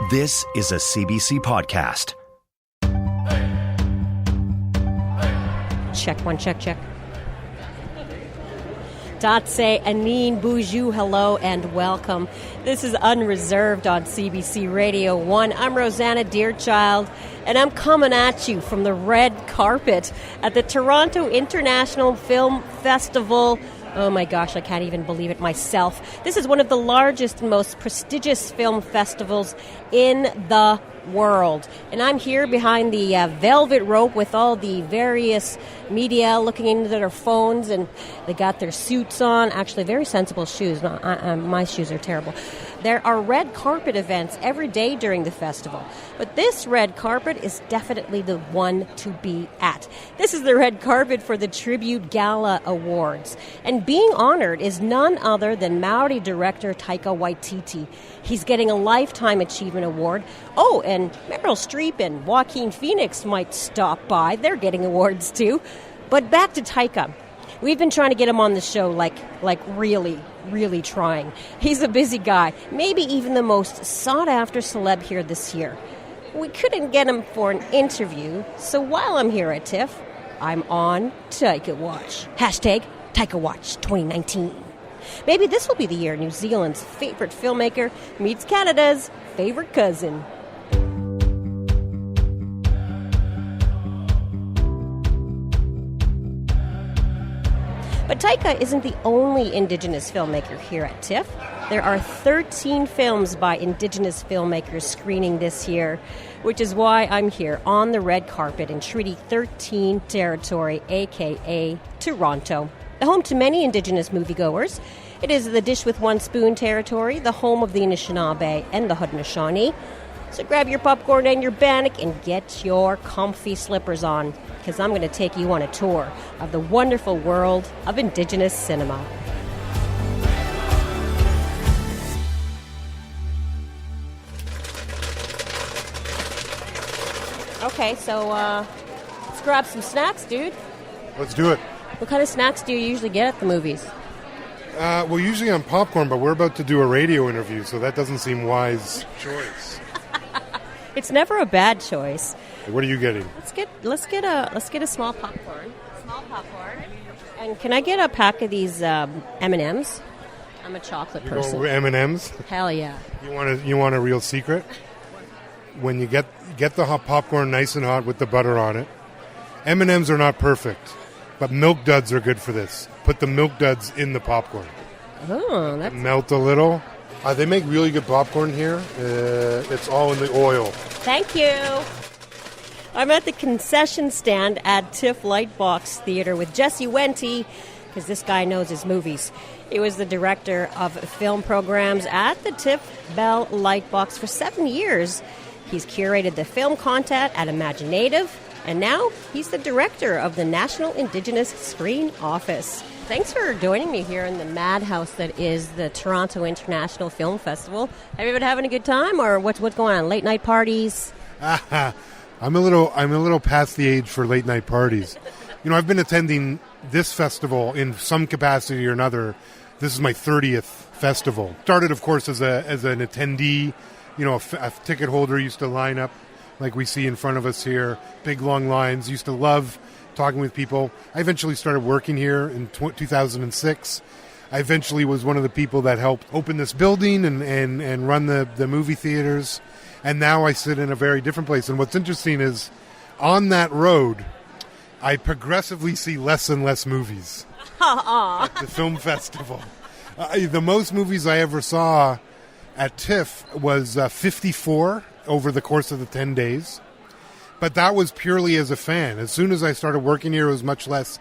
This is a CBC podcast. Check, one, check, check. Datse, Anine, Boujou, hello and welcome. This is Unreserved on CBC Radio 1. I'm Rosanna Deerchild, and I'm coming at you from the red carpet at the Toronto International Film Festival. Oh my gosh, I can't even believe it myself. This is one of the largest and most prestigious film festivals in the world. And I'm here behind the velvet rope with all the various media looking into their phones, and they got their suits on. Actually, very sensible shoes. My shoes are terrible. There are red carpet events every day during the festival, but this red carpet is definitely the one to be at. This is the red carpet for the Tribute Gala Awards, and being honored is none other than Maori director Taika Waititi. He's getting a Lifetime Achievement Award. Oh, and Meryl Streep and Joaquin Phoenix might stop by. They're getting awards too. But back to Taika. We've been trying to get him on the show, like really trying. He's a busy guy, maybe even the most sought-after celeb here this year. We couldn't get him for an interview, so while I'm here at TIFF, I'm on Taika Watch. Hashtag Taika Watch 2019. Maybe this will be the year New Zealand's favorite filmmaker meets Canada's favorite cousin. But Taika isn't the only Indigenous filmmaker here at TIFF. There are 13 films by Indigenous filmmakers screening this year, which is why I'm here on the red carpet in Treaty 13 territory, a.k.a. Toronto. The home to many Indigenous moviegoers. It is the Dish with One Spoon territory, the home of the Anishinaabe and the Haudenosaunee. So grab your popcorn and your bannock and get your comfy slippers on, because I'm going to take you on a tour of the wonderful world of Indigenous cinema. Okay, so let's grab some snacks, dude. Let's do it. What kind of snacks do you usually get at the movies? Well, usually on popcorn, but we're about to do a radio interview, so that doesn't seem wise choice. It's never a bad choice. What are you getting? Let's get a small popcorn. And can I get a pack of these M&Ms? I'm a chocolate person. M&Ms? Hell yeah. You want a real secret? When you get the hot popcorn nice and hot with the butter on it, M&Ms are not perfect, but Milk Duds are good for this. Put the Milk Duds in the popcorn. Oh, that's... Melt a little. They make really good popcorn here. It's all in the oil. Thank you. I'm at the concession stand at TIFF Lightbox Theatre with Jesse Wente, because this guy knows his movies. He was the director of film programs at the TIFF Bell Lightbox for 7 years. He's curated the film content at Imaginative, and now he's the director of the National Indigenous Screen Office. Thanks for joining me here in the madhouse that is the Toronto International Film Festival. Have you been having a good time, or what's going on? Late night parties? I'm a little past the age for late night parties. You know, I've been attending this festival in some capacity or another. This is my 30th festival. Started, of course, as an attendee. You know, a ticket holder, used to line up like we see in front of us here. Big long lines. Used to love talking with people. I eventually started working here in 2006. I eventually was one of the people that helped open this building and run the movie theaters. And now I sit in a very different place. And what's interesting is, on that road, I progressively see less and less movies at the film festival. The most movies I ever saw at TIFF was 54 over the course of the 10 days. But that was purely as a fan. As soon as I started working here, it was much less.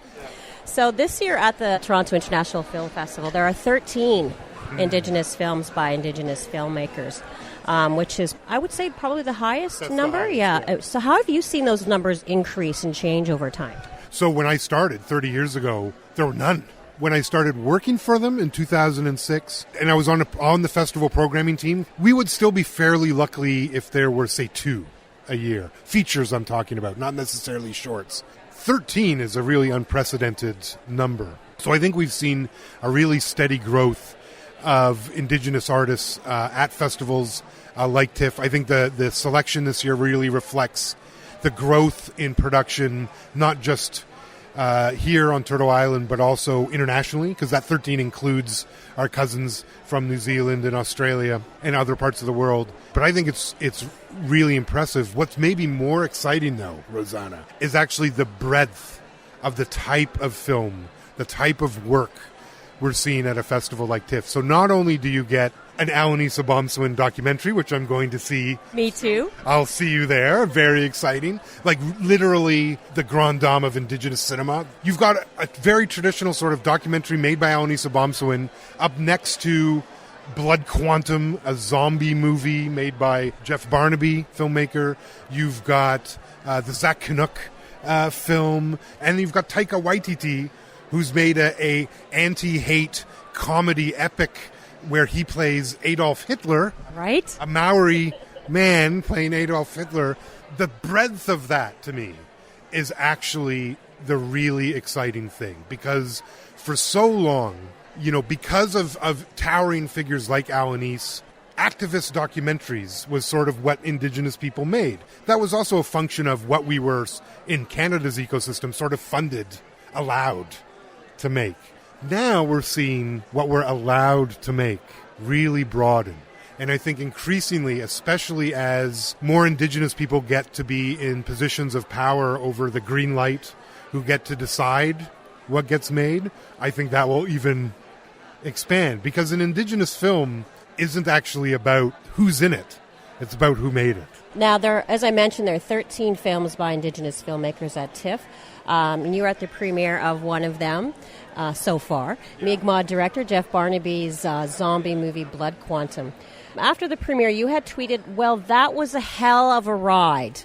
So this year at the Toronto International Film Festival, there are 13 Indigenous films by Indigenous filmmakers, which is, I would say, probably the highest That's number. The highest, yeah. So how have you seen those numbers increase and change over time? So when I started 30 years ago, there were none. When I started working for them in 2006, and I was on the festival programming team, we would still be fairly lucky if there were, say, 2 a year. Features I'm talking about, not necessarily shorts. 13 is a really unprecedented number. So I think we've seen a really steady growth of Indigenous artists at festivals like TIFF. I think the selection this year really reflects the growth in production, not just here on Turtle Island, but also internationally, because that 13 includes our cousins from New Zealand and Australia and other parts of the world. But I think it's really impressive. What's maybe more exciting, though, Rosanna, is actually the breadth of the type of film, the type of work we're seeing at a festival like TIFF. So not only do you get an Alanis Obomsawin documentary, which I'm going to see. Me too. I'll see you there. Very exciting. Like literally the grand dame of Indigenous cinema. You've got a very traditional sort of documentary made by Alanis Obomsawin up next to Blood Quantum, a zombie movie made by Jeff Barnaby, filmmaker. You've got the Zach Canuck film. And you've got Taika Waititi, who's made a anti-hate comedy epic where he plays Adolf Hitler. Right. A Maori man playing Adolf Hitler. The breadth of that, to me, is actually the really exciting thing. Because for so long, because of towering figures like Alanis, activist documentaries was sort of what Indigenous people made. That was also a function of what we were, in Canada's ecosystem, sort of allowed to make. Now we're seeing what we're allowed to make really broaden. And I think increasingly, especially as more Indigenous people get to be in positions of power over the green light, who get to decide what gets made, I think that will even expand. Because an Indigenous film isn't actually about who's in it. It's about who made it. Now, as I mentioned, there are 13 films by Indigenous filmmakers at TIFF. And you were at the premiere of one of them so far. Mi'kmaq director Jeff Barnaby's zombie movie Blood Quantum. After the premiere, you had tweeted, "Well, that was a hell of a ride."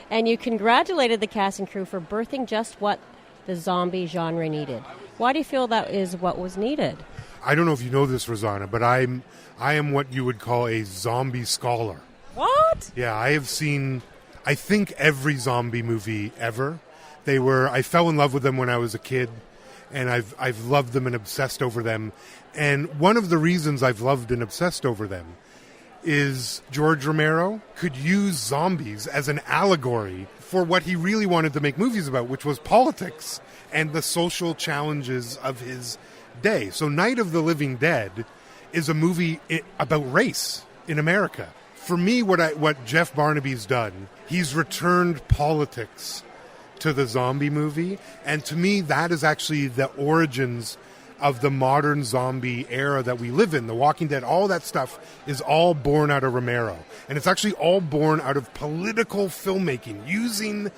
And you congratulated the cast and crew for birthing just what the zombie genre needed. Why do you feel that is what was needed? I don't know if you know this, Rosanna, but I am what you would call a zombie scholar. What? Yeah, I have seen, I think, every zombie movie ever. I fell in love with them when I was a kid, and I've loved them and obsessed over them. And one of the reasons I've loved and obsessed over them is George Romero could use zombies as an allegory for what he really wanted to make movies about, which was politics and the social challenges of his day. So Night of the Living Dead is a movie about race in America. For me, what Jeff Barnaby's done, he's returned politics to the zombie movie, and to me that is actually the origins of the modern zombie era that we live in. The Walking Dead, all that stuff is all born out of Romero, and it's actually all born out of political filmmaking, using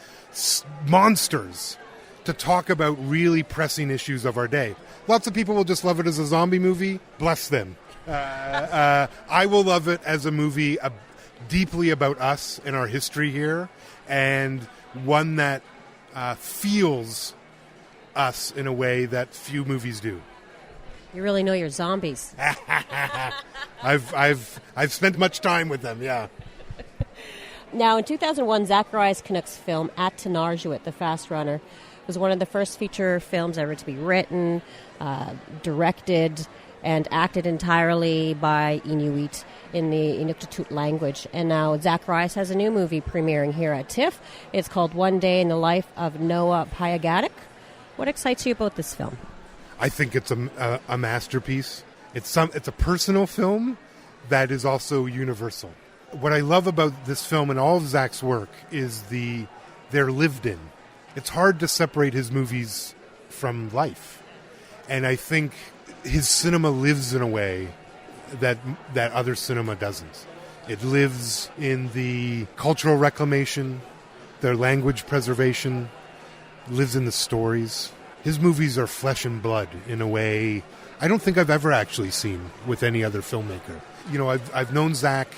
monsters to talk about really pressing issues of our day. Lots of people will just love it as a zombie movie. Bless them. I will love it as a movie deeply about us and our history here, and one that feels us in a way that few movies do. You really know your zombies. I've spent much time with them, yeah. Now, in 2001, Zacharias Canuck's film At Tenarjuit, The Fast Runner, was one of the first feature films ever to be written, directed, and acted entirely by Inuit in the Inuktitut language. And now Zacharias has a new movie premiering here at TIFF. It's called One Day in the Life of Noah Pyagatic. What excites you about this film? I think it's a masterpiece. It's a personal film that is also universal. What I love about this film and all of Zach's work is they're lived in. It's hard to separate his movies from life. And I think his cinema lives in a way that other cinema doesn't. It lives in the cultural reclamation, their language preservation, lives in the stories. His movies are flesh and blood in a way I don't think I've ever actually seen with any other filmmaker. I've known Zach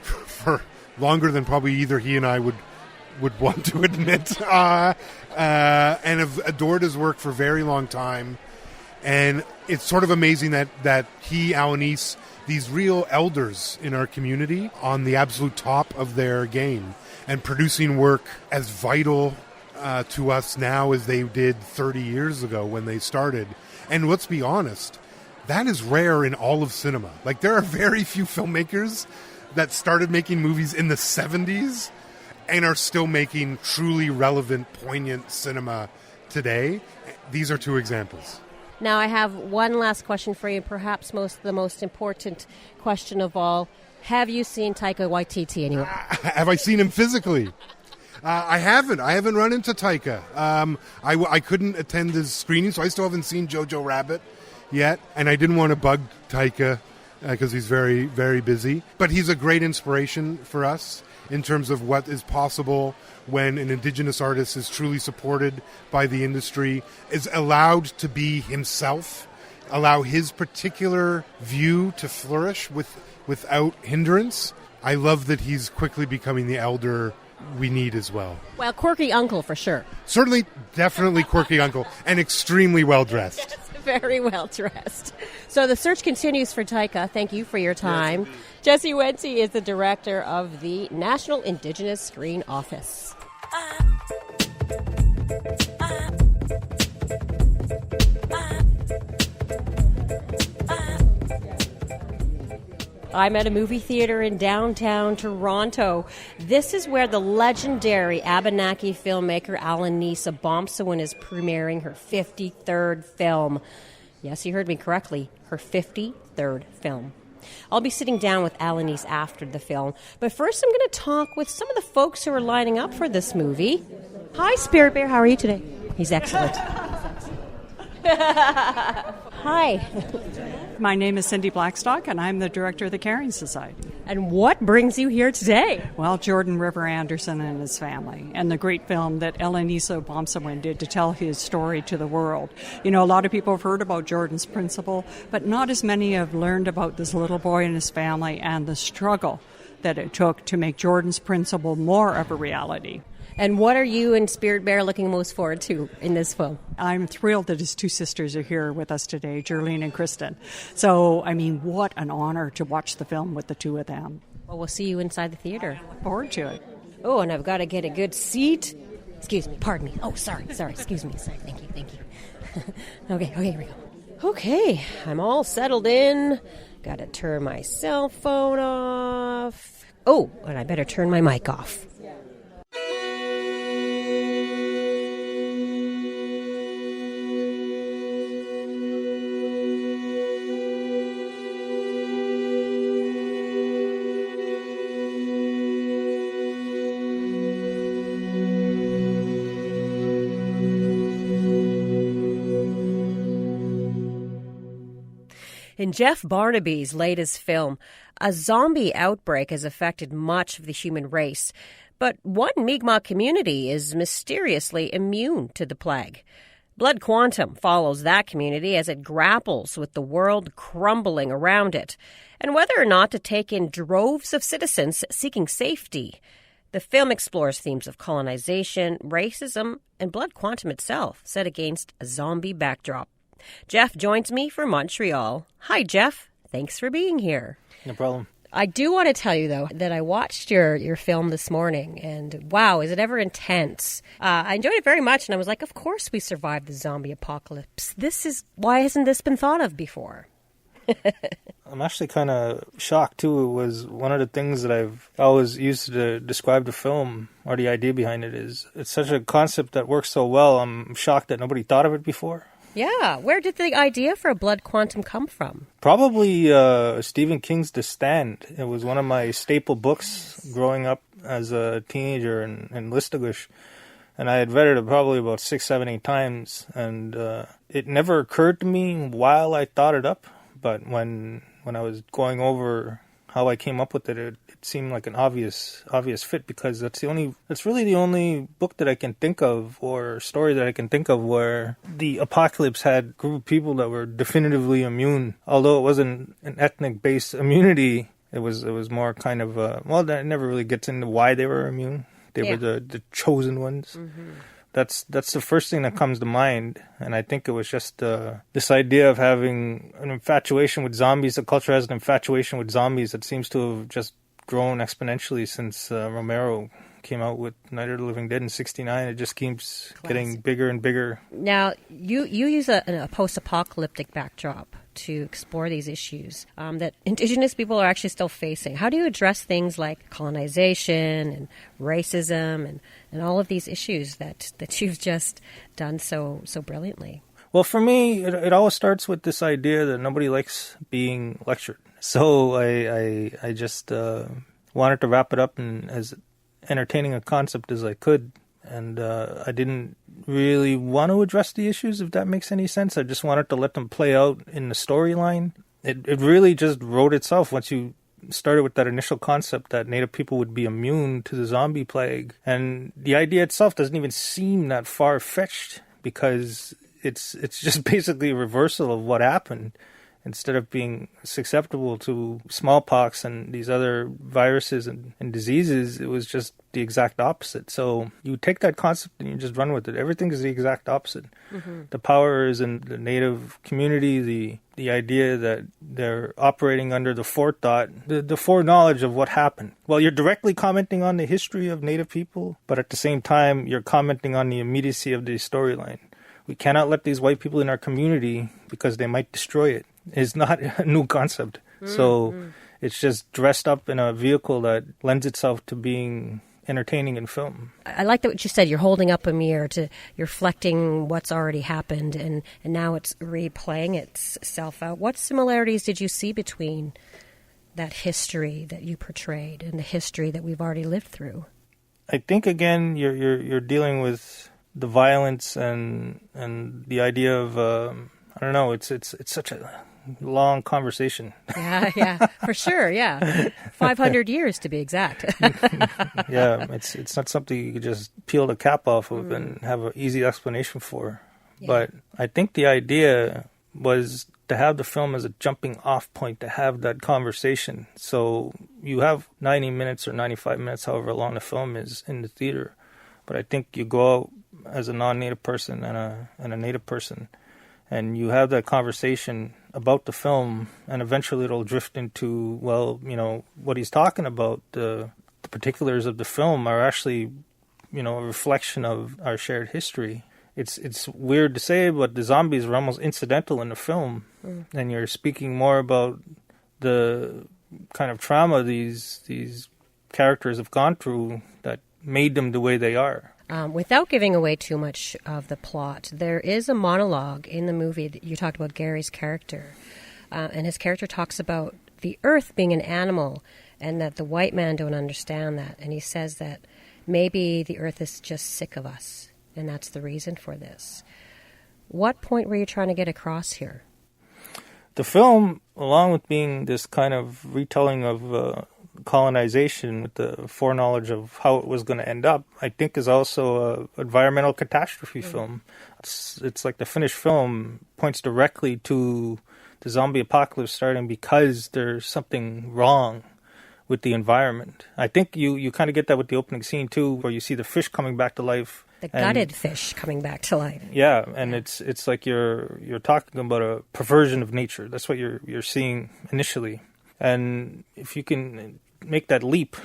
for longer than probably either he and I would want to admit, and have adored his work for a very long time. And it's sort of amazing that he, Alanis, these real elders in our community, on the absolute top of their game and producing work as vital to us now as they did 30 years ago when they started. And let's be honest, that is rare in all of cinema. Like, there are very few filmmakers that started making movies in the 70s and are still making truly relevant, poignant cinema today. These are two examples. Now, I have one last question for you, perhaps the most important question of all. Have you seen Taika Waititi anywhere? Have I seen him physically? I haven't. I haven't run into Taika. I couldn't attend his screening, so I still haven't seen Jojo Rabbit yet. And I didn't want to bug Taika because he's very, very busy. But he's a great inspiration for us in terms of what is possible when an Indigenous artist is truly supported by the industry, is allowed to be himself, allow his particular view to flourish without hindrance. I love that he's quickly becoming the elder we need as well. Well, quirky uncle for sure. Certainly, definitely quirky uncle, and extremely well-dressed. Yes, very well-dressed. So the search continues for Taika. Thank you for your time. Yes, Jesse Wente is the director of the National Indigenous Screen Office. I'm at a movie theater in downtown Toronto. This is where the legendary Abenaki filmmaker Alanisa Bomsawin is premiering her 53rd film. Yes, you heard me correctly, her 53rd film. I'll be sitting down with Alanise after the film, but first I'm going to talk with some of the folks who are lining up for this movie. Hi, Spirit Bear. How are you today? He's excellent. Hi. My name is Cindy Blackstock, and I'm the director of the Caring Society. And what brings you here today? Well, Jordan River Anderson and his family, and the great film that Alanisa Bomsawin did to tell his story to the world. You know, a lot of people have heard about Jordan's principle, but not as many have learned about this little boy and his family and the struggle that it took to make Jordan's principle more of a reality. And what are you and Spirit Bear looking most forward to in this film? I'm thrilled that his two sisters are here with us today, Jerlene and Kristen. So, I mean, what an honor to watch the film with the two of them. Well, we'll see you inside the theater. I look forward to it. Oh, and I've got to get a good seat. Excuse me, pardon me. Oh, sorry, excuse me. Sorry, thank you. Okay, here we go. Okay, I'm all settled in. Got to turn my cell phone off. Oh, and I better turn my mic off. In Jeff Barnaby's latest film, a zombie outbreak has affected much of the human race, but one Mi'kmaq community is mysteriously immune to the plague. Blood Quantum follows that community as it grapples with the world crumbling around it, and whether or not to take in droves of citizens seeking safety. The film explores themes of colonization, racism, and Blood Quantum itself, set against a zombie backdrop. Jeff joins me from Montreal. Hi, Jeff. Thanks for being here. No problem. I do want to tell you, though, that I watched your film this morning, and wow, is it ever intense. I enjoyed it very much, and I was like, of course we survived the zombie apocalypse. Why hasn't this been thought of before? I'm actually kind of shocked, too. It was one of the things that I've always used to describe the film, or the idea behind it is, it's such a concept that works so well. I'm shocked that nobody thought of it before. Yeah, where did the idea for a Blood Quantum come from? Probably Stephen King's The Stand. It was one of my staple books growing up as a teenager in Listiglish. And I had read it probably about 6, 7, 8 times. And it never occurred to me while I thought it up. But when I was going over how I came up with it, it seemed like an obvious fit, because that's really the only book that I can think of, or story that I can think of, where the apocalypse had a group of people that were definitively immune. Although it wasn't an ethnic-based immunity, it was more kind of that never really gets into why they were immune. They were the chosen ones. Mm-hmm. That's the first thing that comes to mind, and I think it was just this idea of having an infatuation with zombies. The culture has an infatuation with zombies that seems to have just grown exponentially since Romero came out with Night of the Living Dead in '69. It just keeps getting bigger and bigger. Now, you use a post-apocalyptic backdrop to explore these issues that Indigenous people are actually still facing. How do you address things like colonization and racism and all of these issues that you've just done so brilliantly? Well, for me, it always starts with this idea that nobody likes being lectured. So I just wanted to wrap it up in as entertaining a concept as I could. And I didn't really want to address the issues, if that makes any sense. I just wanted to let them play out in the storyline. It really just wrote itself once you started with that initial concept that Native people would be immune to the zombie plague. And the idea itself doesn't even seem that far-fetched, because it's just basically a reversal of what happened. Instead of being susceptible to smallpox and these other viruses and diseases, it was just the exact opposite. So you take that concept and you just run with it. Everything is the exact opposite. Mm-hmm. The power is in the Native community, the idea that they're operating under the forethought, the foreknowledge of what happened. Well, you're directly commenting on the history of Native people, but at the same time, you're commenting on the immediacy of the storyline. We cannot let these white people in our community because they might destroy it. It's not a new concept. So it's just dressed up in a vehicle that lends itself to being entertaining in film. I like that what you said. You're holding up a mirror you're reflecting what's already happened, and now it's replaying itself out. What similarities did you see between that history that you portrayed and the history that we've already lived through? I think, again, you're dealing with the violence and the idea of I don't know. It's such a long conversation. Yeah, for sure. Yeah, 500 years to be exact. Yeah, it's not something you could just peel the cap off of and have an easy explanation for. Yeah. But I think the idea was to have the film as a jumping off point to have that conversation. So you have 90 minutes or 95 minutes, however long the film is, in the theater. But I think you go out as a non-Native person and a Native person, and you have that conversation about the film, and eventually it'll drift into, well, what he's talking about. The particulars of the film are actually, a reflection of our shared history. It's weird to say, but the zombies are almost incidental in the film, and you're speaking more about the kind of trauma these characters have gone through that made them the way they are. Without giving away too much of the plot, there is a monologue in the movie that you talked about Gary's character. And his character talks about the earth being an animal and that the white man don't understand that. And he says that maybe the earth is just sick of us, and that's the reason for this. What point were you trying to get across here? The film, along with being this kind of retelling of colonization with the foreknowledge of how it was going to end up, I think is also a environmental catastrophe film. It's like the finished film points directly to the zombie apocalypse starting because there's something wrong with the environment. I think you kind of get that with the opening scene too, where you see the fish coming back to life. The gutted fish coming back to life. Yeah, and it's like you're talking about a perversion of nature. That's what you're seeing initially. And if you can make that leap,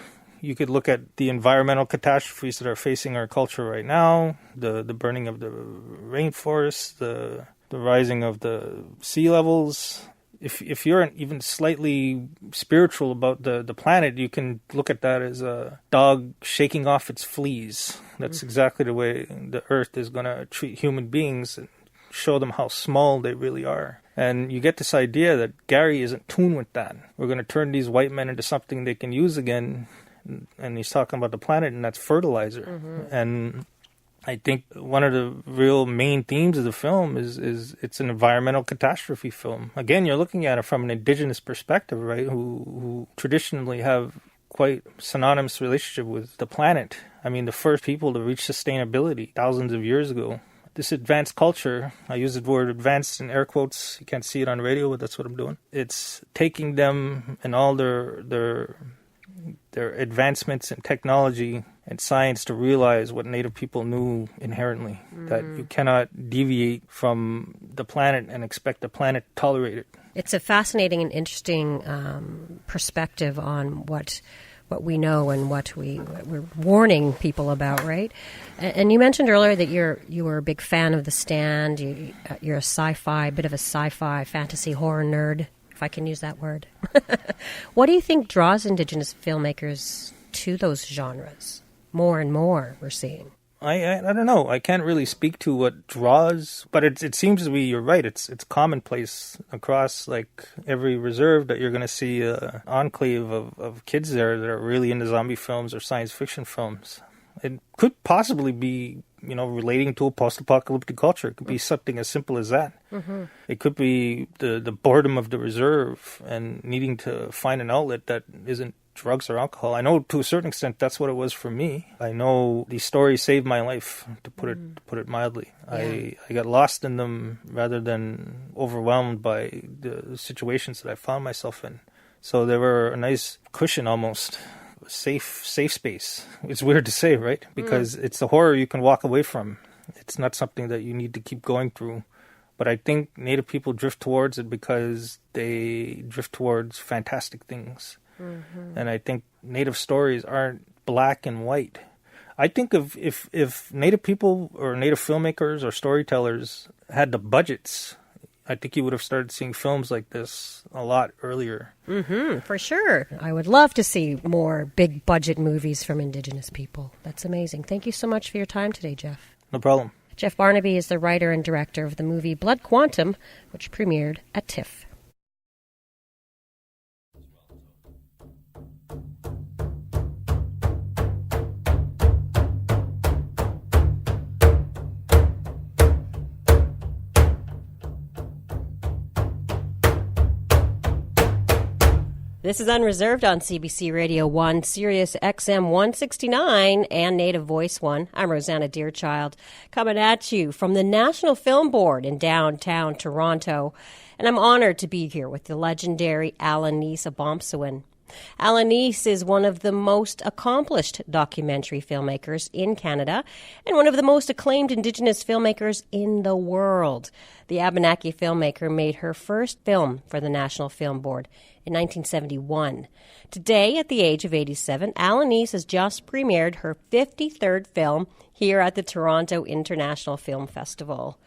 you could look at the environmental catastrophes that are facing our culture right now, the burning of the rainforests, the rising of the sea levels. If you're even slightly spiritual about the planet, you can look at that as a dog shaking off its fleas. That's exactly the way the earth is going to treat human beings and show them how small they really are. And you get this idea that Gary isn't tuned with that. We're going to turn these white men into something they can use again. And he's talking about the planet, and that's fertilizer. Mm-hmm. And I think one of the real main themes of the film is it's an environmental catastrophe film. Again, you're looking at it from an Indigenous perspective, right? Who traditionally have quite synonymous relationship with the planet. I mean, the first people to reach sustainability thousands of years ago. This advanced culture, I use the word advanced in air quotes. You can't see it on radio, but that's what I'm doing. It's taking them and all their advancements in technology and science to realize what Native people knew inherently, that you cannot deviate from the planet and expect the planet to tolerate it. It's a fascinating and interesting perspective on what what we know and what we're warning people about, right? And you mentioned earlier that you were a big fan of The Stand. You're a bit of a sci-fi, fantasy, horror nerd, if I can use that word. What do you think draws Indigenous filmmakers to those genres? More and more we're seeing. I don't know. I can't really speak to what draws, but it seems to be, you're right, it's commonplace across like every reserve that you're going to see an enclave of kids there that are really into zombie films or science fiction films. It could possibly be, relating to a post-apocalyptic culture. It could be something as simple as that. Mm-hmm. It could be the boredom of the reserve and needing to find an outlet that isn't drugs or alcohol. I know to a certain extent that's what it was for me. I know these stories saved my life, to put it mildly. Yeah. I got lost in them rather than overwhelmed by the situations that I found myself in. So they were a nice cushion almost. Safe space. It's weird to say, right? Because it's a horror you can walk away from. It's not something that you need to keep going through. But I think Native people drift towards it because they drift towards fantastic things. Mm-hmm. And I think Native stories aren't black and white. I think if Native people or Native filmmakers or storytellers had the budgets, I think you would have started seeing films like this a lot earlier. Mm-hmm, for sure. I would love to see more big budget movies from Indigenous people. That's amazing. Thank you so much for your time today, Jeff. No problem. Jeff Barnaby is the writer and director of the movie Blood Quantum, which premiered at TIFF. This is Unreserved on CBC Radio 1, Sirius XM 169, and Native Voice 1. I'm Rosanna Deerchild, coming at you from the National Film Board in downtown Toronto. And I'm honored to be here with the legendary Alanis Abomsawin. Alanis is one of the most accomplished documentary filmmakers in Canada and one of the most acclaimed Indigenous filmmakers in the world. The Abenaki filmmaker made her first film for the National Film Board in 1971. Today, at the age of 87, Alanis has just premiered her 53rd film here at the Toronto International Film Festival.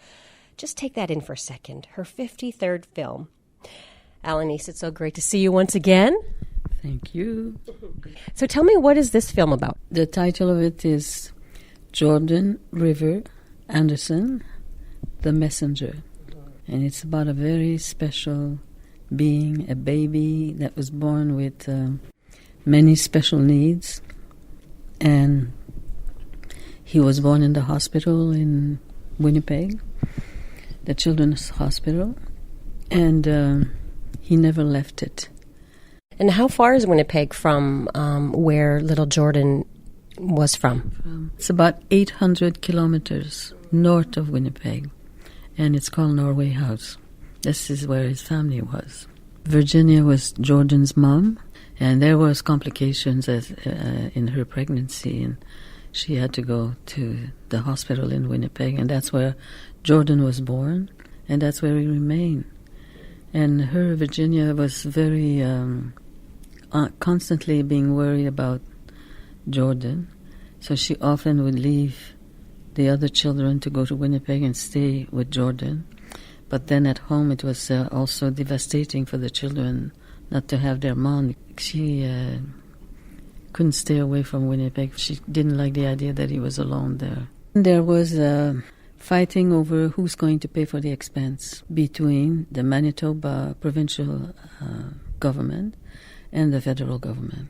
Just take that in for a second. Her 53rd film. Alanis, it's so great to see you once again. Thank you. So tell me, what is this film about? The title of it is Jordan River Anderson, The Messenger. And it's about a very special being, a baby that was born with many special needs. And he was born in the hospital in Winnipeg, the Children's Hospital. And he never left it. And how far is Winnipeg from where little Jordan was from? It's about 800 kilometers north of Winnipeg, and it's called Norway House. This is where his family was. Virginia was Jordan's mom, and there was complications in her pregnancy, and she had to go to the hospital in Winnipeg, and that's where Jordan was born, and that's where he remained. And her, Virginia, was very... constantly being worried about Jordan, so she often would leave the other children to go to Winnipeg and stay with Jordan. But then at home it was also devastating for the children not to have their mom. She couldn't stay away from Winnipeg. She didn't like the idea that he was alone there. There was fighting over who's going to pay for the expense between the Manitoba provincial government and the federal government.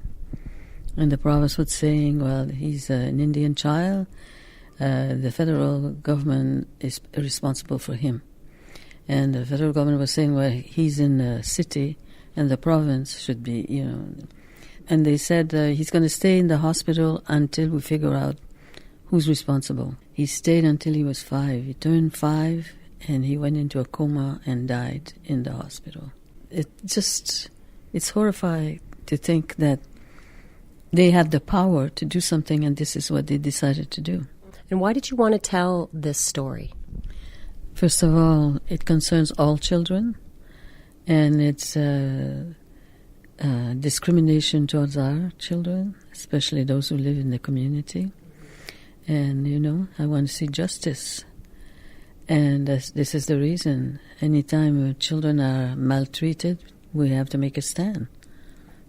And the province was saying, well, he's an Indian child. The federal government is responsible for him. And the federal government was saying, well, he's in the city and the province should be, And they said he's going to stay in the hospital until we figure out who's responsible. He stayed until he was 5. He turned 5 and he went into a coma and died in the hospital. It's horrifying to think that they had the power to do something and this is what they decided to do. And why did you want to tell this story? First of all, it concerns all children, and it's discrimination towards our children, especially those who live in the community. And, I want to see justice. And this is the reason. Anytime children are maltreated, we have to make a stand.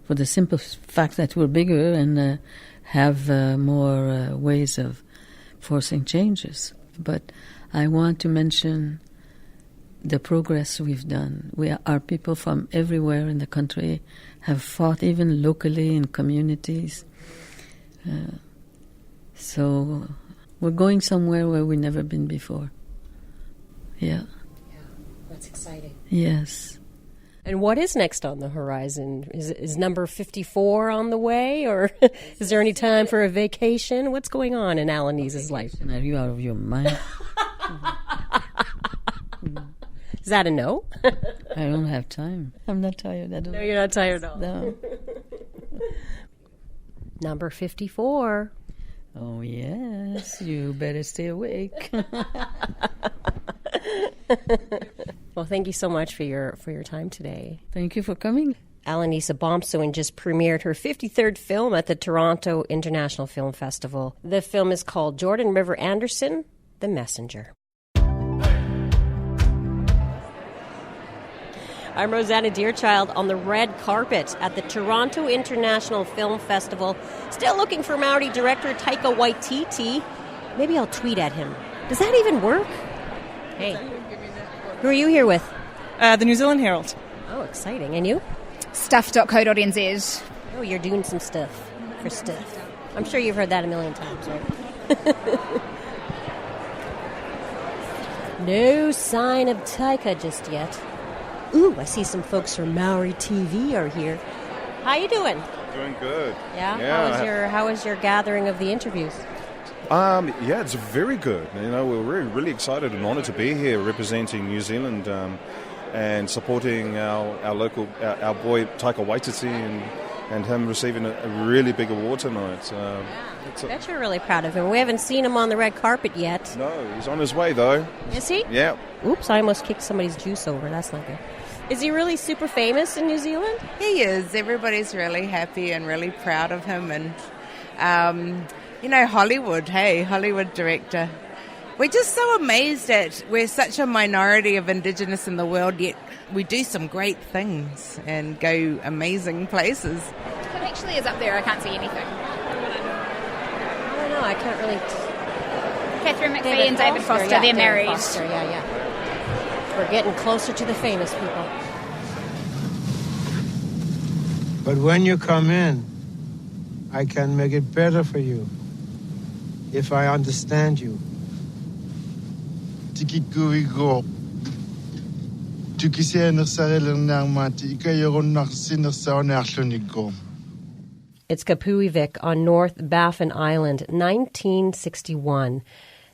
For the simple fact that we're bigger and have more ways of forcing changes. But I want to mention the progress we've done. Our people from everywhere in the country have fought, even locally in communities. So we're going somewhere where we've never been before. Yeah. Yeah, that's exciting. Yes. And what is next on the horizon? Is number 54 on the way, or is there any time for a vacation? What's going on in Alanise's life? Are you out of your mind? Is that a no? I don't have time. I'm not tired at all. No, you're not tired at all. No. Number 54. Oh, yes. You better stay awake. Well, thank you so much for your time today. Thank you for coming. Alanisa Bompsewin just premiered her 53rd film at the Toronto International Film Festival. The film is called Jordan River Anderson, The Messenger. I'm Rosanna Deerchild on the red carpet at the Toronto International Film Festival. Still looking for Maori director Taika Waititi. Maybe I'll tweet at him. Does that even work? Hey, who are you here with? The New Zealand Herald. Oh, exciting. And you? Stuff.co.nz. Oh, you're doing some stuff for stuff. I'm sure you've heard that a million times, right? No sign of Taika just yet. Ooh, I see some folks from Maori TV are here. How you doing? Doing good. Yeah? How was your gathering of the interviews? Yeah, it's very good. We're really excited and honoured to be here representing New Zealand and supporting our local, our boy Taika Waititi and him receiving a really big award tonight. I bet you're really proud of him. We haven't seen him on the red carpet yet. No, he's on his way though. Is he? Yeah. Oops, I almost kicked somebody's juice over. That's not good. Is he really super famous in New Zealand? He is. Everybody's really happy and really proud of him. And, Hollywood director. We're just so amazed that we're such a minority of Indigenous in the world, yet we do some great things and go amazing places. Who actually is up there? I can't see anything. I don't know. I can't really... Catherine McPhee and David Foster, they're married. Foster, yeah. We're getting closer to the famous people. But when you come in, I can make it better for you if I understand you. It's Kapuivik on North Baffin Island, 1961.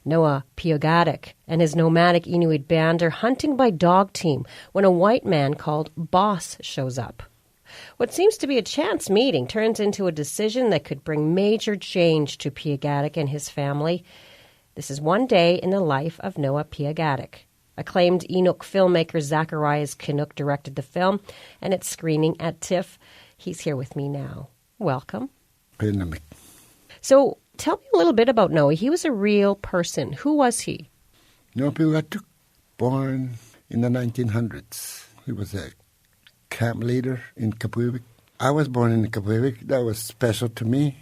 Noah Piogatic and his nomadic Inuit band are hunting by dog team when a white man called Boss shows up. What seems to be a chance meeting turns into a decision that could bring major change to Piogatic and his family. This is one day in the life of Noah Piogatic. Acclaimed Inuk filmmaker Zacharias Canuck directed the film, and it's screening at TIFF. He's here with me now. Welcome. So, tell me a little bit about Noah. He was a real person. Who was he? Noah Piogatic, born in the 1900s. He was a camp leader in Kapuivik. I was born in Kapuivik. That was special to me.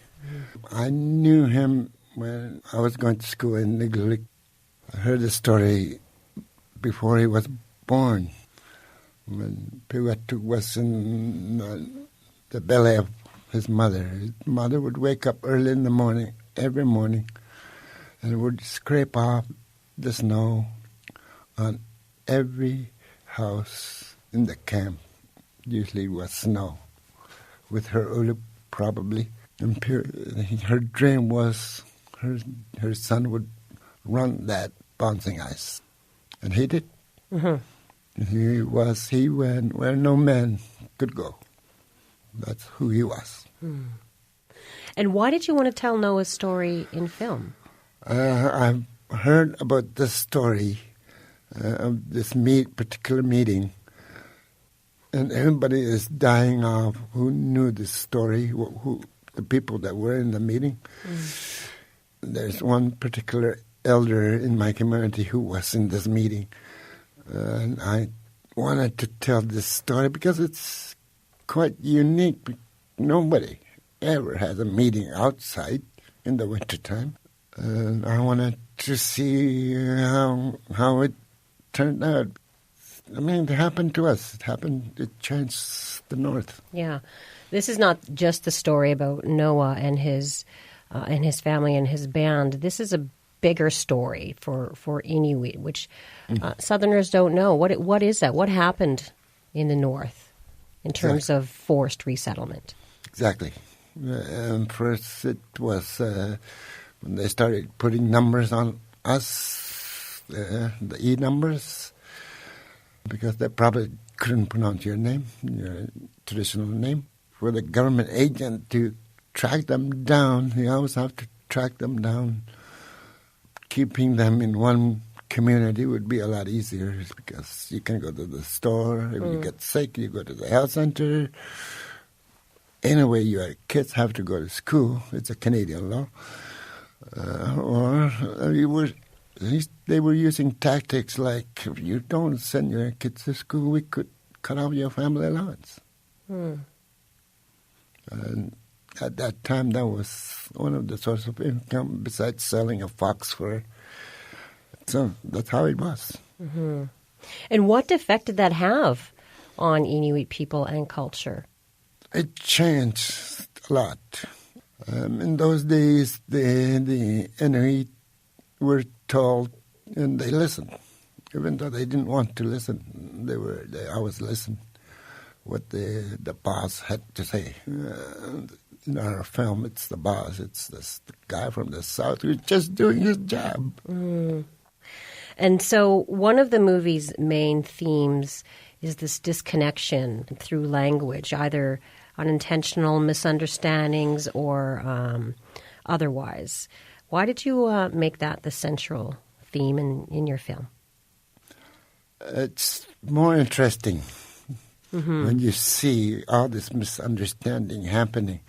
I knew him when I was going to school in Nigulik. I heard the story before he was born. When Piogatic was in the belly of his mother would wake up early in the morning, every morning, and would scrape off the snow on every house in the camp. Usually it was snow, with her ulu probably. And her dream was her son would run that bouncing ice. And he did. Mm-hmm. He went where no man could go. That's who he was. And why did you want to tell Noah's story in film? I've heard about the story of this particular meeting And everybody is dying off who knew this story, who the people that were in the meeting. There's one particular elder in my community who was in this meeting. And I wanted to tell this story because it's quite unique. Nobody ever has a meeting outside in the wintertime. And I wanted to see how it turned out. I mean, it happened to us. It changed the North. Yeah. This is not just the story about Noah and his family and his band. This is a bigger story for Inuit, which Southerners don't know. What is that? What happened in the North in terms of forced resettlement? Exactly. First, it was when they started putting numbers on us, the E numbers, because they probably couldn't pronounce your name, your traditional name. For the government agent to track them down, you always have to track them down. Keeping them in one community would be a lot easier because you can go to the store. If you get sick, you go to the health center. Anyway, your kids have to go to school. It's a Canadian law. They were using tactics like, if you don't send your kids to school, we could cut off your family allowance. And at that time, that was one of the sources of income besides selling a fox fur. So that's how it was. Mm-hmm. And what effect did that have on Inuit people and culture? It changed a lot. In those days, the Inuit were told, and they listened, even though they didn't want to listen. They always listened what the boss had to say. In our film, it's the boss. It's the guy from the South who's just doing his job. And so one of the movie's main themes is this disconnection through language, either unintentional misunderstandings or otherwise. Why did you make that the central theme in your film? It's more interesting when you see all this misunderstanding happening.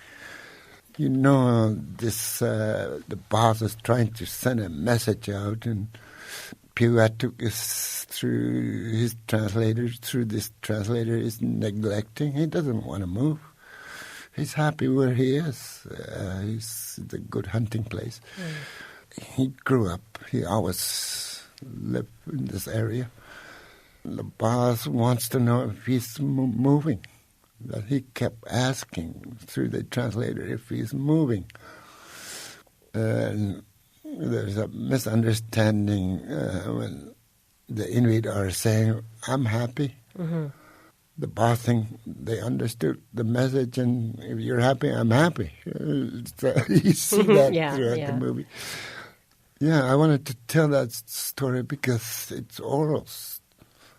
You know, the boss is trying to send a message out, and Piwatuk is through this translator is neglecting. He doesn't want to move. He's happy where he is. It's a good hunting place. He grew up. He always lived in this area. The boss wants to know if he's moving. That he kept asking through the translator if he's moving. And there's a misunderstanding when the Inuit are saying, I'm happy. The boss thing, they understood the message, and if you're happy, I'm happy. So you see that throughout the movie. Yeah, I wanted to tell that story because it's oral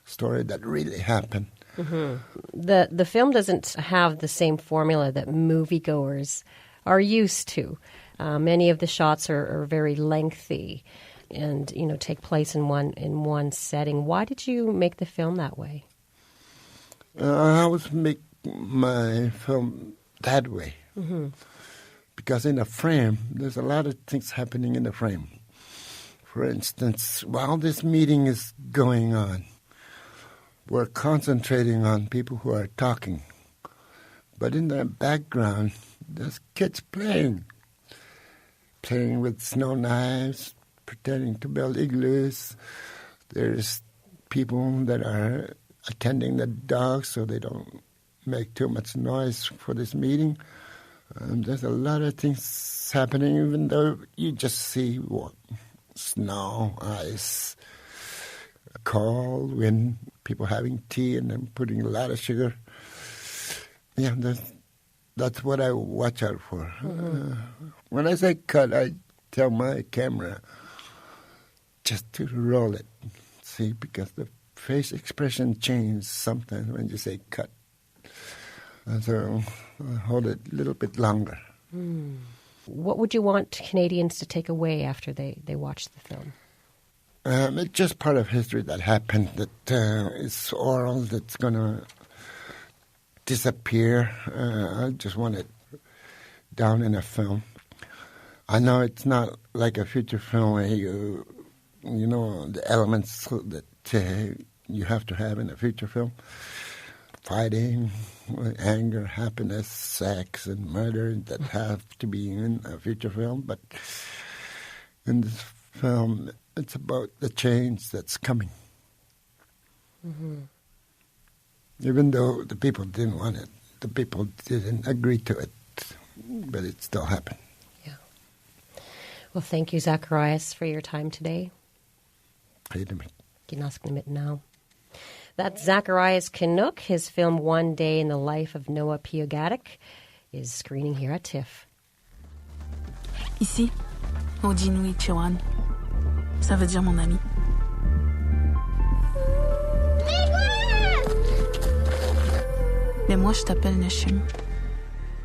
story that really happened. The film doesn't have the same formula that moviegoers are used to. Many of the shots are very lengthy and take place in one setting. Why did you make the film that way? I always make my film that way because in a frame, there's a lot of things happening in the frame. For instance, while this meeting is going on, we're concentrating on people who are talking. But in the background, there's kids playing with snow knives, pretending to build igloos. There's people that are attending the dogs so they don't make too much noise for this meeting. There's a lot of things happening, even though you just see snow, ice, cold wind, people having tea and then putting a lot of sugar. Yeah, that's what I watch out for. When I say cut, I tell my camera just to roll it. See, because the face expression changes sometimes when you say cut. And so I hold it a little bit longer. What would you want Canadians to take away after they watch the film? It's just part of history that happened that is oral, that's going to disappear. I just want it down in a film. I know it's not like a feature film where you know, the elements that you have to have in a feature film. Fighting, anger, happiness, sex, and murder that have to be in a feature film. But in this film, it's about the change that's coming. Mm-hmm. Even though the people didn't want it, the people didn't agree to it, but it still happened. Yeah. Well, thank you, Zacharias, for your time today. Now. That's Zacharias Canuck. His film One Day in the Life of Noah Piogatic is screening here at TIFF. Ici, on dit Nui Chewan. Ça veut dire mon ami. Mais moi, je t'appelle Nishim.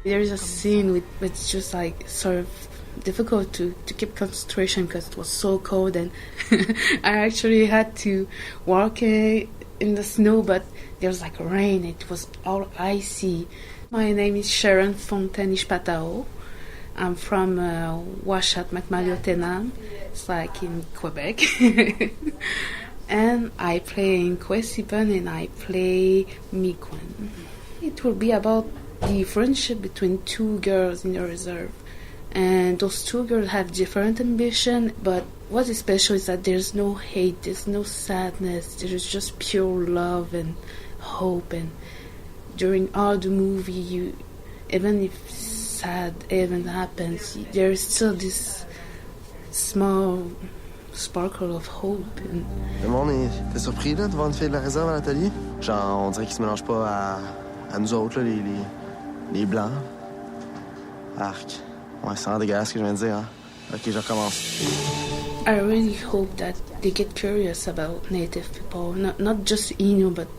There's a scene with it's just like sort of difficult to keep concentration because it was so cold, and I actually had to walk in the snow, but there was like rain. It was all icy. My name is Sharon Fontaine-Ishpatao. I'm from Washat Macmaliotenam. It's like in Quebec. And I play in Kwesipan and I play Miquan. It will be about the friendship between two girls in a reserve. And those two girls have different ambition, but what is special is that there's no hate, there's no sadness, there's just pure love and hope. And during all the movie, even if sad event happens, there's still this small sparkle of hope. Le monde était surpris là, de voir une fille de la réserve à l'atelier. Genre, on dirait qu'ils se mélangent pas à nous autres, là, les blancs. Arc. Ouais, c'est vraiment dégueulasse ce que je viens de dire, hein. Ok, je recommence. I really hope that they get curious about Native people, not just Innu, but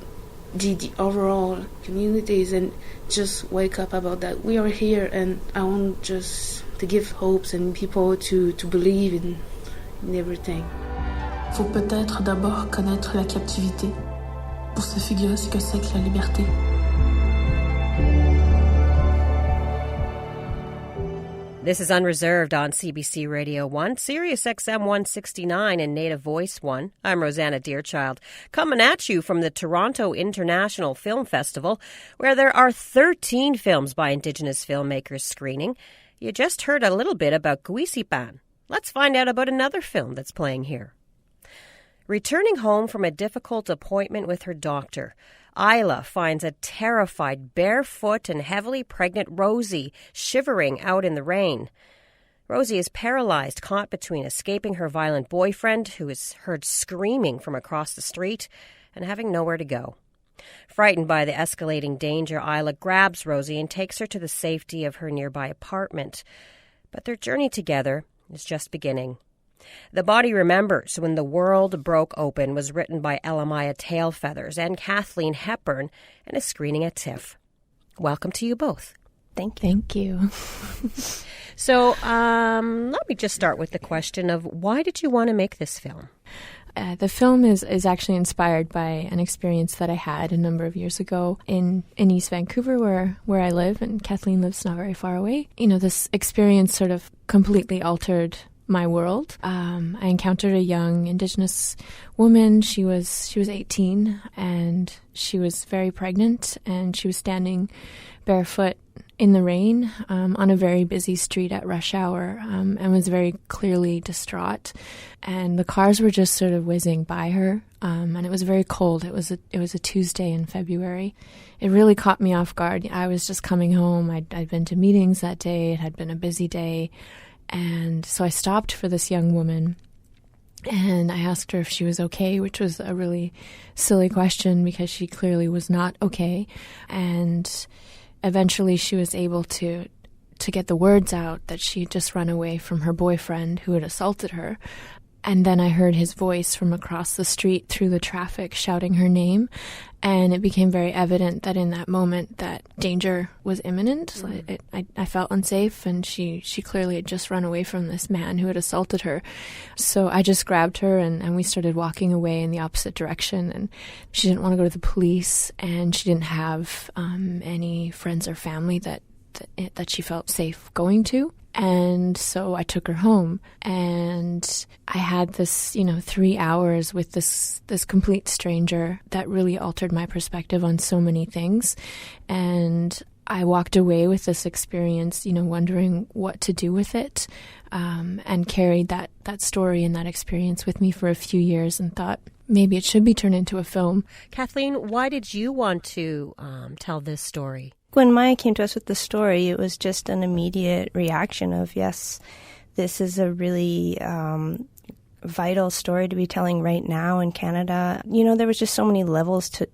the overall communities, and just wake up about that. We are here, and I want just to give hopes and people to believe in everything. Faut peut-être d'abord connaître la captivité pour se figurer ce que c'est que la liberté. This is Unreserved on CBC Radio 1, Sirius XM 169 and Native Voice 1. I'm Rosanna Deerchild, coming at you from the Toronto International Film Festival, where there are 13 films by Indigenous filmmakers screening. You just heard a little bit about Guisipan. Let's find out about another film that's playing here. Returning home from a difficult appointment with her doctor, Isla finds a terrified, barefoot and heavily pregnant Rosie shivering out in the rain. Rosie is paralyzed, caught between escaping her violent boyfriend, who is heard screaming from across the street, and having nowhere to go. Frightened by the escalating danger, Isla grabs Rosie and takes her to the safety of her nearby apartment. But their journey together is just beginning. The Body Remembers When the World Broke Open was written by Elamaya Tailfeathers and Kathleen Hepburn and is screening at TIFF. Welcome to you both. Thank you. So let me just start with the question of why did you want to make this film? The film is actually inspired by an experience that I had a number of years ago in East Vancouver, where I live, and Kathleen lives not very far away. You know, this experience sort of completely altered my world. I encountered a young Indigenous woman. She was 18 and she was very pregnant, and she was standing barefoot in the rain on a very busy street at rush hour, and was very clearly distraught. And the cars were just sort of whizzing by her, and it was very cold. It was a Tuesday in February. It really caught me off guard. I was just coming home. I'd been to meetings that day. It had been a busy day. And so I stopped for this young woman, and I asked her if she was okay, which was a really silly question because she clearly was not okay. And eventually she was able to get the words out that she had just run away from her boyfriend who had assaulted her. And then I heard his voice from across the street through the traffic shouting her name. And it became very evident that in that moment that danger was imminent. So I felt unsafe, and she clearly had just run away from this man who had assaulted her. So I just grabbed her and we started walking away in the opposite direction. And she didn't want to go to the police, and she didn't have any friends or family that she felt safe going to. And so I took her home, and I had this, 3 hours with this complete stranger that really altered my perspective on so many things. And I walked away with this experience, wondering what to do with it, and carried that story and that experience with me for a few years and thought maybe it should be turned into a film. Kathleen, why did you want to tell this story? When Maya came to us with the story, it was just an immediate reaction of, yes, this is a really vital story to be telling right now in Canada. There was just so many levels to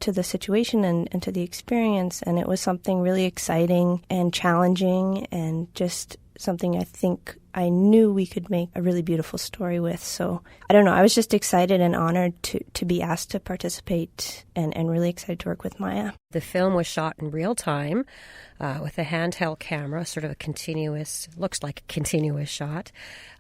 the situation and to the experience, and it was something really exciting and challenging and just something I think I knew we could make a really beautiful story with. So, I don't know, I was just excited and honored to be asked to participate and really excited to work with Maya. The film was shot in real time with a handheld camera, sort of looks like a continuous shot.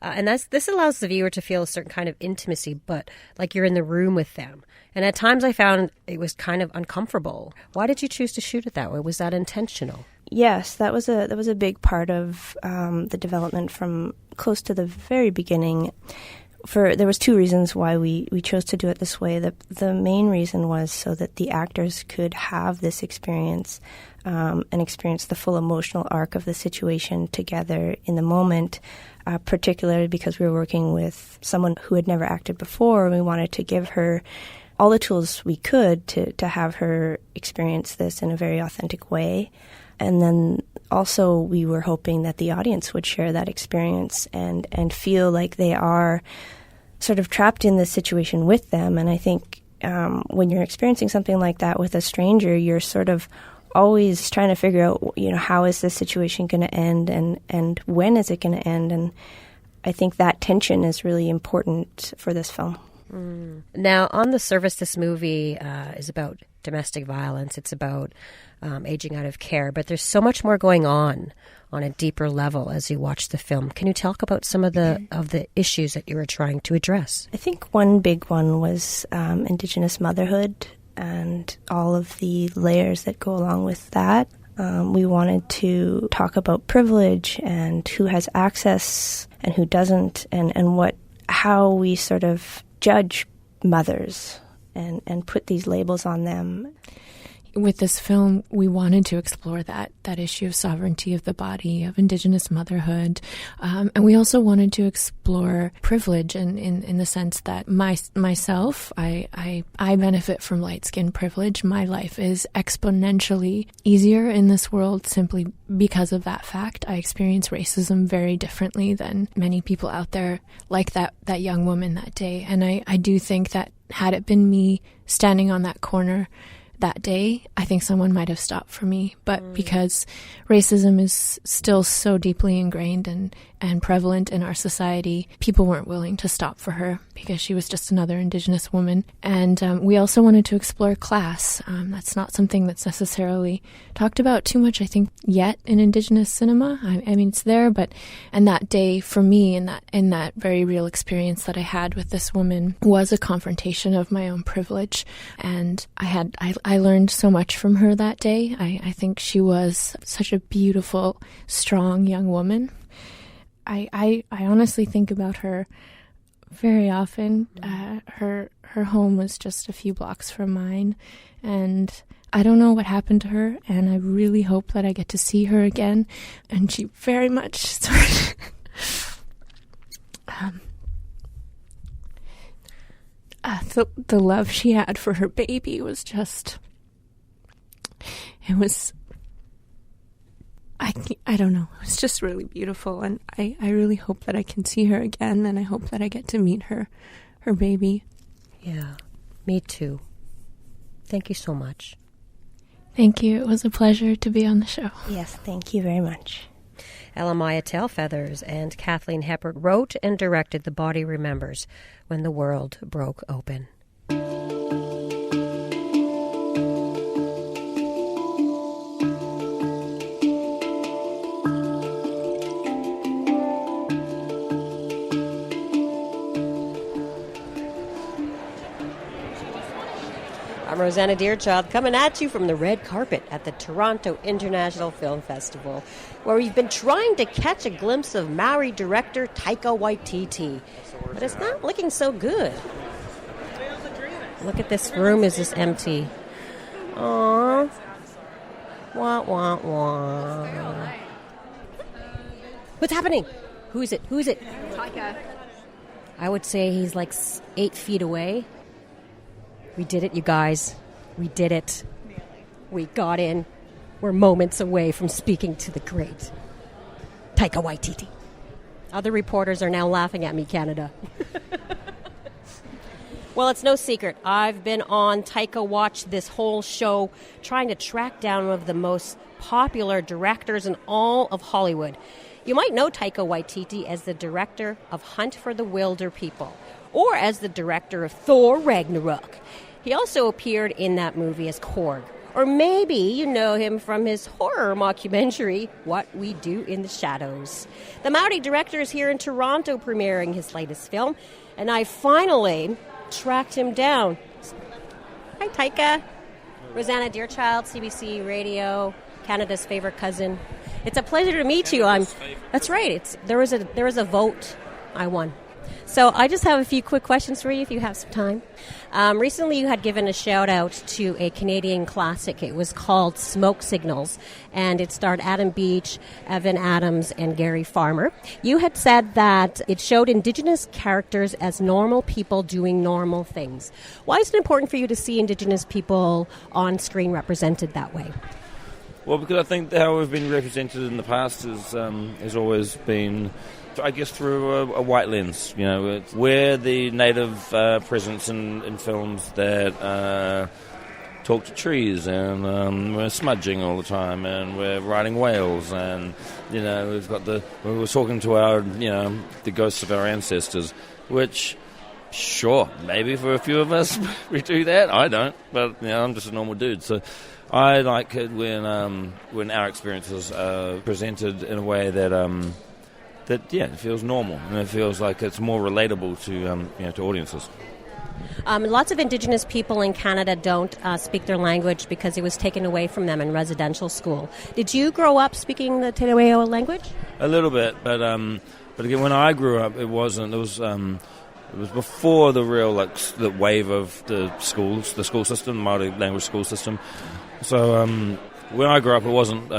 And this allows the viewer to feel a certain kind of intimacy, but like you're in the room with them. And at times I found it was kind of uncomfortable. Why did you choose to shoot it that way? Was that intentional? Yes, that was a big part of the development from close to the very beginning. There was two reasons why we chose to do it this way. The main reason was so that the actors could have this experience and experience the full emotional arc of the situation together in the moment, particularly because we were working with someone who had never acted before. We wanted to give her all the tools we could to have her experience this in a very authentic way. And then also we were hoping that the audience would share that experience and feel like they are sort of trapped in this situation with them. And I think when you're experiencing something like that with a stranger, you're sort of always trying to figure out, how is this situation going to end and when is it going to end? And I think that tension is really important for this film. Now, on the surface, this movie is about domestic violence. It's about aging out of care, but there's so much more going on a deeper level as you watch the film. Can you talk about some of the issues that you were trying to address? I think one big one was Indigenous motherhood and all of the layers that go along with that. We wanted to talk about privilege and who has access and who doesn't, and how we sort of judge mothers and put these labels on them. With this film, we wanted to explore that issue of sovereignty of the body, of Indigenous motherhood, and we also wanted to explore privilege in the sense that myself, I benefit from light skin privilege. My life is exponentially easier in this world simply because of that fact. I experience racism very differently than many people out there, like that young woman that day. And I do think that had it been me standing on that corner that day, I think someone might have stopped for me. But because racism is still so deeply ingrained and prevalent in our society, people weren't willing to stop for her because she was just another Indigenous woman. And we also wanted to explore class. That's not something that's necessarily talked about too much, I think, yet in Indigenous cinema. I mean, it's there, and that day for me, in that very real experience that I had with this woman, was a confrontation of my own privilege. And I learned so much from her that day. I think she was such a beautiful, strong young woman. I honestly think about her very often. Her home was just a few blocks from mine, and I don't know what happened to her, and I really hope that I get to see her again. And she very much the love she had for her baby was just, it was, I don't know, it was just really beautiful, and I really hope that I can see her again, and I hope that I get to meet her baby. Yeah, me too. Thank you so much. Thank you. It was a pleasure to be on the show. Yes, thank you very much. Elamaya Tailfeathers and Kathleen Heppert wrote and directed The Body Remembers When the World Broke Open. I'm Rosanna Deerchild, coming at you from the red carpet at the Toronto International Film Festival, where we've been trying to catch a glimpse of Maori director Taika Waititi. But it's not looking so good. Look at this room, is this empty? Aww. Wah, wah, wah. What's happening? Who is it? Taika. I would say he's like 8 feet away. We did it, you guys. We did it. We got in. We're moments away from speaking to the great Taika Waititi. Other reporters are now laughing at me, Canada. Well, it's no secret. I've been on Taika Watch this whole show, trying to track down one of the most popular directors in all of Hollywood. You might know Taika Waititi as the director of Hunt for the Wilder People, or as the director of Thor Ragnarok. He also appeared in that movie as Korg. Or maybe you know him from his horror mockumentary, What We Do in the Shadows. The Maori director is here in Toronto premiering his latest film, and I finally tracked him down. Hi, Taika. Rosanna Deerchild, CBC Radio, Canada's favorite cousin. It's a pleasure to meet you. That's right. There was a vote. I won. So I just have a few quick questions for you if you have some time. Recently you had given a shout out to a Canadian classic. It was called Smoke Signals, and it starred Adam Beach, Evan Adams, and Gary Farmer. You had said that it showed Indigenous characters as normal people doing normal things. Why is it important for you to see Indigenous people on screen represented that way? Well, because I think how we've been represented in the past has always been, I guess, through a white lens. You know, we're the native presence in films that talk to trees, and we're smudging all the time, and we're riding whales, and we were talking to our, the ghosts of our ancestors, which, sure, maybe for a few of us we do that. I don't, but I'm just a normal dude, so. I like it when our experiences are presented in a way that it feels normal, and it feels like it's more relatable to audiences. Lots of Indigenous people in Canada don't speak their language because it was taken away from them in residential school. Did you grow up speaking the Te Reo language? A little bit, but again, when I grew up, it wasn't. It was before the real the wave of the school system, Maori language school system. So when I grew up, it wasn't.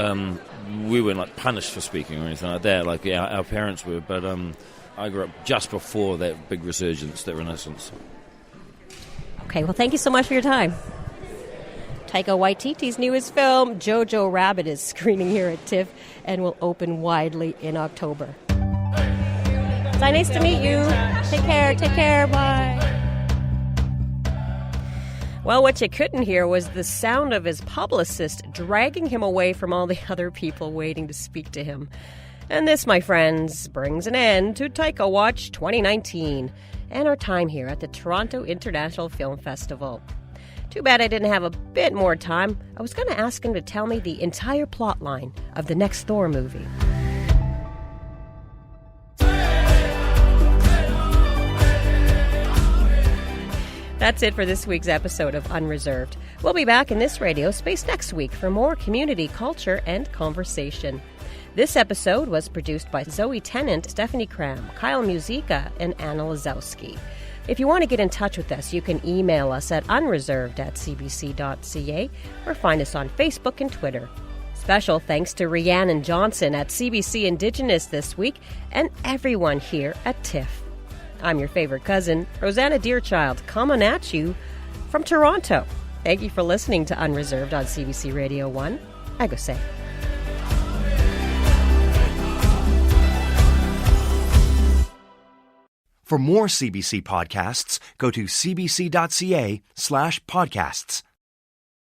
We weren't punished for speaking or anything like that. Like our parents were, but I grew up just before that big resurgence, that renaissance. Okay, well, thank you so much for your time. Taika Waititi's newest film, Jojo Rabbit, is screening here at TIFF and will open widely in October. So nice to meet you. Take care, bye. Well, what you couldn't hear was the sound of his publicist dragging him away from all the other people waiting to speak to him. And this, my friends, brings an end to Taika Watch 2019 and our time here at the Toronto International Film Festival. Too bad I didn't have a bit more time. I was going to ask him to tell me the entire plot line of the next Thor movie. That's it for this week's episode of Unreserved. We'll be back in this radio space next week for more community culture and conversation. This episode was produced by Zoe Tennant, Stephanie Cram, Kyle Musica, and Anna Lazowski. If you want to get in touch with us, you can email us at unreserved@cbc.ca or find us on Facebook and Twitter. Special thanks to Rhiannon Johnson at CBC Indigenous this week and everyone here at TIFF. I'm your favorite cousin, Rosanna Deerchild, coming at you from Toronto. Thank you for listening to Unreserved on CBC Radio 1. I go say. For more CBC podcasts, go to cbc.ca/podcasts.